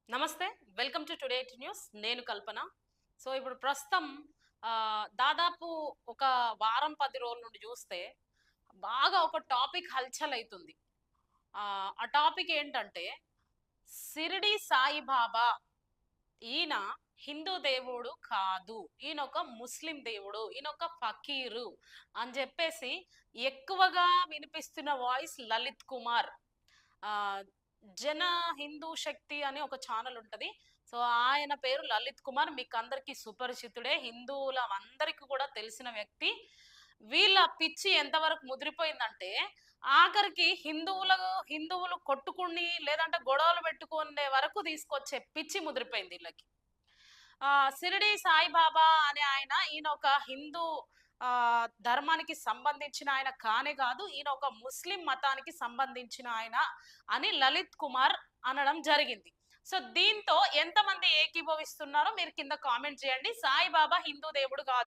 నమస్తే. Welcome to today news. నేను కల్పన. So, ఇప్పుడు ప్రస్తుతం దాదాపు ఒక వారం, 10 రోజుల నుండి చూస్తే బాగా ఒక టాపిక్ హల్చల్ అయితుంది. ఆ టాపిక్ ఏంటంటే షిరిడి సాయిబాబా ఈయన హిందూ దేవుడు కాదు. ఈయనొక ముస్లిం దేవుడు. ఈయనొక ఫకీరు అని జెప్పేసి ఎక్కువగా వినిపిస్తున్న వాయిస్ లలిత్ కుమార్. ఆహ్, జన హిందూ శక్తి అని ఒక ఛానెల్ ఉంటది. సో, ఆయన పేరు లలిత్ కుమార్. మీకందరికీ సుపరిచితుడే. హిందువులందరికి కూడా తెలిసిన వ్యక్తి. వీళ్ళ పిచ్చి ఎంతవరకు ముదిరిపోయిందంటే, ఆఖరికి హిందువులు కొట్టుకుని, లేదంటే గొడవలు పెట్టుకునే వరకు తీసుకొచ్చే పిచ్చి ముదిరిపోయింది ఈళ్ళకి. షిరిడి సాయిబాబా అనే ఈయన ఒక హిందూ ధర్మానికి సంబంధించిన ఆయన కానే కాదు. ఈయన ఒక ముస్లిం మతానికి సంబంధించిన ఆయన అని లలిత్ కుమార్ అనడం జరిగింది. సో, దీంతో ఎంతమంది ఏకీభవిస్తున్నారో మీరు కింద కామెంట్ చేయండి. సాయిబాబా హిందూ దేవుడు కాదు.